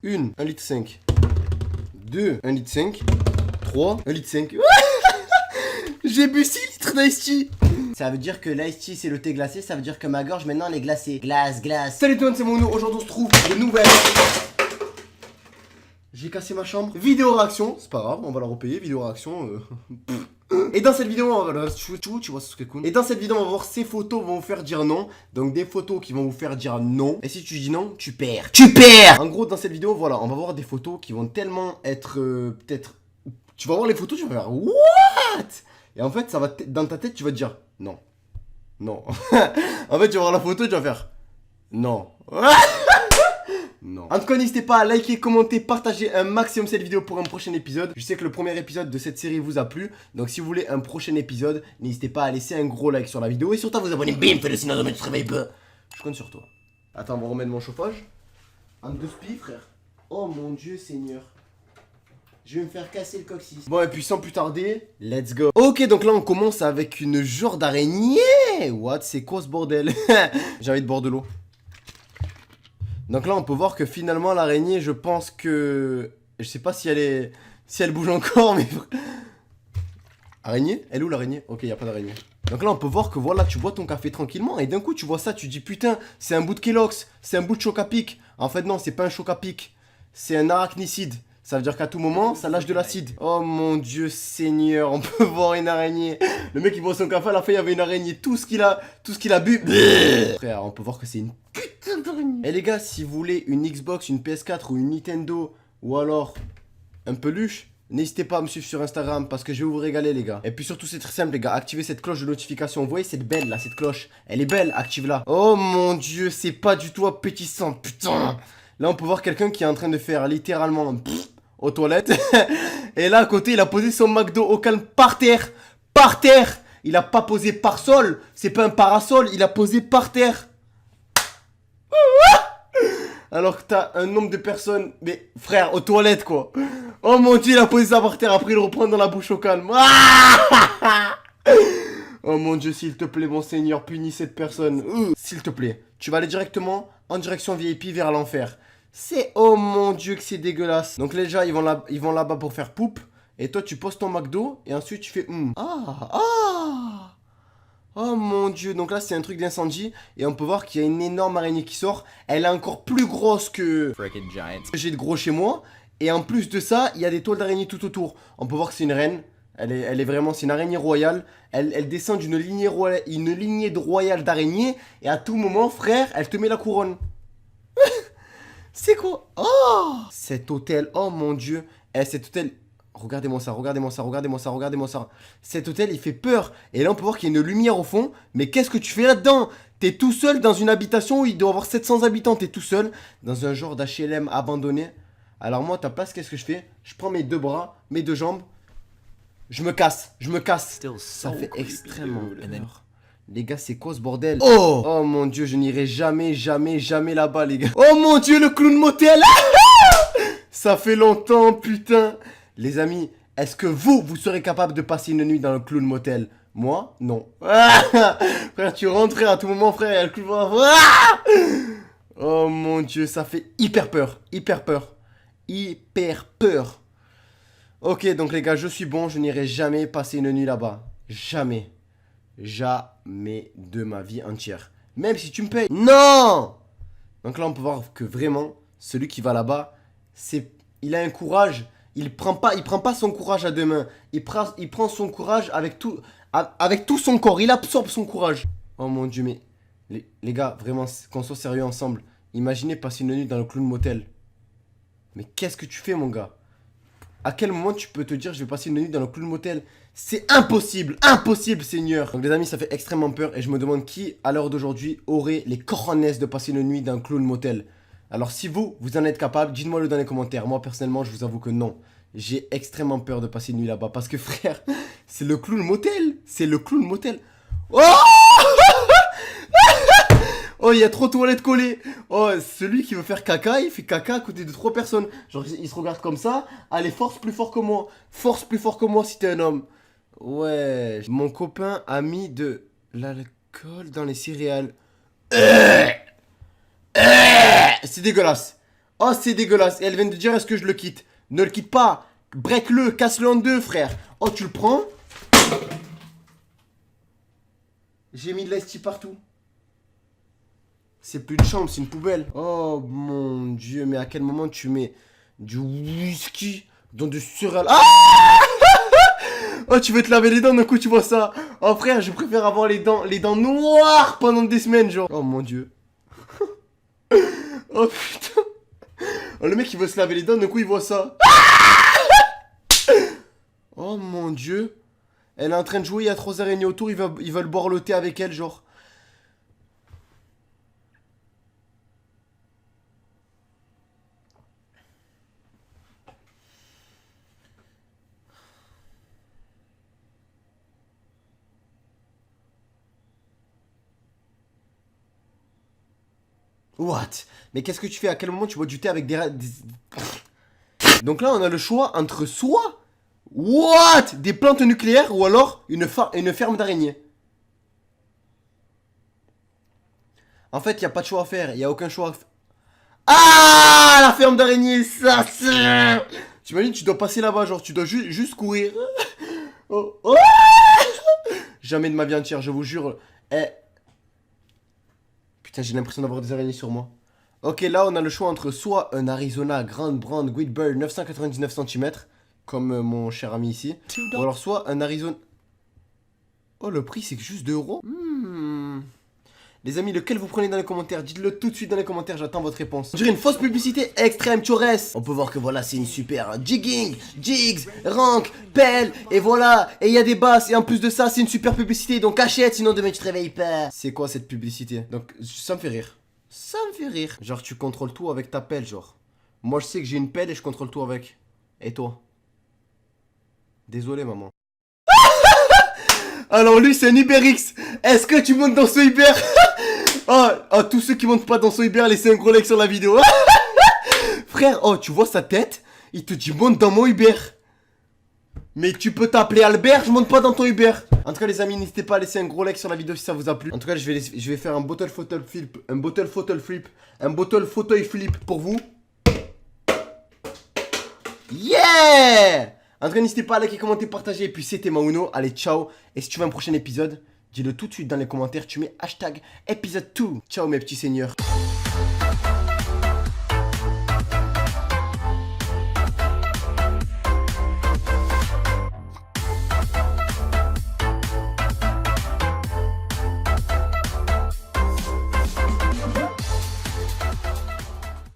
1, 1 litre 5. 2, 1 litre 5. 3, 1 litre 5. J'ai bu 6 litres d'ice tea. Ça veut dire que l'ice tea c'est le thé glacé, ça veut dire que ma gorge maintenant elle est glacée. Glace, glace. Salut tout le monde, c'est Mono. Aujourd'hui on se trouve de nouvelles. J'ai cassé ma chambre. Vidéo réaction, c'est pas grave, on va la repayer. Vidéo réaction. Et dans cette vidéo, on va tu vois ce que cool. Et dans cette vidéo, on va voir ces photos vont vous faire dire non. Donc des photos qui vont vous faire dire non. Et si tu dis non, tu perds. Tu perds. En gros, dans cette vidéo, voilà, on va voir des photos qui vont tellement être peut-être. Tu vas voir les photos, tu vas faire what? Et en fait, ça va dans ta tête, tu vas te dire non. Non. En fait, tu vas voir la photo, tu vas faire non. Non. En tout cas, n'hésitez pas à liker, commenter, partager un maximum cette vidéo pour un prochain épisode. Je sais que le premier épisode de cette série vous a plu. Donc si vous voulez un prochain épisode, n'hésitez pas à laisser un gros like sur la vidéo. Et surtout à vous abonner. Bim, fais-le sinon demain tu te réveilles pas. Je compte sur toi. Attends, on va remettre mon chauffage. En deux spies, frère. Oh mon Dieu Seigneur. Je vais me faire casser le coccyx. Bon, et puis sans plus tarder, let's go. Ok, donc là on commence avec une genre d'araignée. What? C'est quoi ce bordel? J'ai envie de boire de l'eau. Donc là on peut voir que finalement l'araignée, je pense que... Je sais pas si elle est... Si elle bouge encore, mais... Araignée? Elle est où l'araignée? Ok, y a pas d'araignée. Donc là on peut voir que voilà, tu bois ton café tranquillement. Et d'un coup tu vois ça, tu dis putain, c'est un bout de Kellogg's. C'est un bout de Choc-A-Pic. En fait non, c'est pas un Choc-A-Pic. C'est un arachnicide. Ça veut dire qu'à tout moment, ça lâche de l'acide. Oh mon Dieu Seigneur, on peut voir une araignée. Le mec il boit son café, à la fin il y avait une araignée. Tout ce qu'il a bu. Frère, on peut voir que c'est une putain d'araignée. Et les gars, si vous voulez une Xbox, une PS4 ou une Nintendo, ou alors un peluche, n'hésitez pas à me suivre sur Instagram parce que je vais vous régaler les gars. Et puis surtout c'est très simple les gars, activez cette cloche de notification. Vous voyez cette belle là, cette cloche, elle est belle, active-la. Oh mon Dieu, c'est pas du tout appétissant, putain. Là on peut voir quelqu'un qui est en train de faire littéralement aux toilettes. Et là à côté il a posé son McDo au calme par terre. Par terre. Il a pas posé par sol. C'est pas un parasol, il a posé par terre. Alors que t'as un nombre de personnes. Mais frère, aux toilettes quoi. Oh mon Dieu, il a posé ça par terre. Après il le reprend dans la bouche au calme. Oh mon Dieu, s'il te plaît mon Seigneur, punis cette personne. S'il te plaît, tu vas aller directement en direction VIP vers l'enfer. C'est... Oh mon Dieu que c'est dégueulasse. Donc les gens ils vont là-bas pour faire poupe. Et toi tu poses ton McDo. Et ensuite tu fais oh mon Dieu. Donc là c'est un truc d'incendie. Et on peut voir qu'il y a une énorme araignée qui sort. Elle est encore plus grosse que... Freaking giant. J'ai de gros chez moi. Et en plus de ça, il y a des toiles d'araignée tout autour. On peut voir que c'est une reine. Elle est vraiment... C'est une araignée royale. Elle descend d'une lignée royale, une lignée de royale d'araignées. Et à tout moment frère, elle te met la couronne. C'est quoi? Oh! Cet hôtel, oh mon Dieu. Cet hôtel, regardez-moi ça, regardez-moi ça, regardez-moi ça, regardez-moi ça. Cet hôtel, il fait peur. Et là, on peut voir qu'il y a une lumière au fond. Mais qu'est-ce que tu fais là-dedans? T'es tout seul dans une habitation où il doit y avoir 700 habitants. T'es tout seul dans un genre d'HLM abandonné. Alors moi, à ta place, qu'est-ce que je fais? Je prends mes deux bras, mes deux jambes. Je me casse, je me casse. Ça fait extrêmement peur. Les gars, c'est quoi ce bordel? Oh! Oh mon Dieu, je n'irai jamais, jamais, jamais là-bas, les gars. Oh mon Dieu, le clown motel! Ça fait longtemps, putain. Les amis, est-ce que vous serez capable de passer une nuit dans le clown motel? Moi, non. Frère, tu rentres, frère, à tout moment, frère, il y a le clown motel. Oh mon Dieu, ça fait hyper peur, hyper peur. Hyper peur. Ok, donc les gars, je suis bon, je n'irai jamais passer une nuit là-bas. Jamais. Jamais de ma vie entière. Même si tu me payes. Non! Donc là, on peut voir que vraiment, celui qui va là-bas, il a un courage. Il prend pas son courage à deux mains. Il prend son courage avec tout son corps. Il absorbe son courage. Oh mon Dieu, mais... Les gars, vraiment, qu'on soit sérieux ensemble. Imaginez passer une nuit dans le clown motel. Mais qu'est-ce que tu fais, mon gars? À quel moment tu peux te dire je vais passer une nuit dans le clown motel? C'est impossible, impossible Seigneur. Donc les amis, ça fait extrêmement peur et je me demande qui à l'heure d'aujourd'hui aurait les cojones de passer une nuit dans un clown motel. Alors si vous en êtes capable, dites-moi le dans les commentaires. Moi personnellement, je vous avoue que non. J'ai extrêmement peur de passer une nuit là-bas parce que frère, c'est le clown motel. C'est le clown motel. Oh! Oh, il y a trop de toilettes collées. Oh, celui qui veut faire caca, il fait caca à côté de 3 personnes. Genre, il se regarde comme ça. Allez, force plus fort que moi. Force plus fort que moi si t'es un homme. Ouais. Mon copain a mis de l'alcool dans les céréales. C'est dégueulasse. Oh, c'est dégueulasse. Et elle vient de dire, est-ce que je le quitte? Ne le quitte pas. Break-le, casse-le en deux, frère. Oh, tu le prends? J'ai mis de l'esti partout. C'est plus une chambre, c'est une poubelle. Oh mon dieu, mais à quel moment tu mets du whisky dans du céréales? Ah! Oh, tu veux te laver les dents d'un coup, tu vois ça? Oh frère, je préfère avoir les dents noires pendant des semaines, genre. Oh mon dieu. Oh putain. Oh, le mec il veut se laver les dents, d'un coup il voit ça. Oh mon dieu. Elle est en train de jouer, il y a 3 araignées autour, ils veulent boire le thé avec elle, genre. What? Mais qu'est-ce que tu fais? À quel moment tu bois du thé avec Donc là, on a le choix entre soit... What? Des plantes nucléaires ou alors une ferme d'araignées. En fait, il n'y a pas de choix à faire. Il n'y a aucun choix à faire. Ah! La ferme d'araignées, ça c'est... T'imagines, tu dois passer là-bas, genre, tu dois juste courir. Oh, oh. Jamais de ma vie entière, je vous jure. Eh. Putain, j'ai l'impression d'avoir des araignées sur moi. Ok, là, on a le choix entre soit un Arizona Grand Brand Whitbird 999 cm, comme mon cher ami ici, ou alors soit un Arizona... Oh, le prix, c'est que juste 2 euros. Les amis, lequel vous prenez dans les commentaires? Dites-le tout de suite dans les commentaires, j'attends votre réponse. On dirait une fausse publicité extrême, chores. On peut voir que voilà, c'est une super jigging, jigs, rank, pelle, et voilà. Et il y a des basses, et en plus de ça, c'est une super publicité, donc achète, sinon demain tu te réveilles pas. C'est quoi cette publicité? Donc, ça me fait rire. Ça me fait rire. Genre, tu contrôles tout avec ta pelle, genre. Moi, je sais que j'ai une pelle et je contrôle tout avec. Et toi? Désolé, maman. Alors, lui, c'est un UberX. Est-ce que tu montes dans ce Uber? Oh, tous ceux qui montent pas dans son Uber, laissez un gros like sur la vidéo. Frère, oh, tu vois sa tête? Il te dit monte dans mon Uber. Mais tu peux t'appeler Albert, je monte pas dans ton Uber. En tout cas, les amis, n'hésitez pas à laisser un gros like sur la vidéo si ça vous a plu. En tout cas, je vais faire un bottle photo flip, un bottle fauteuil flip pour vous. Yeah! En tout cas, n'hésitez pas à liker, commenter, partager. Et puis, c'était Mauno. Allez, ciao. Et si tu veux un prochain épisode, dis-le tout de suite dans les commentaires. Tu mets hashtag épisode 2. Ciao, mes petits seigneurs.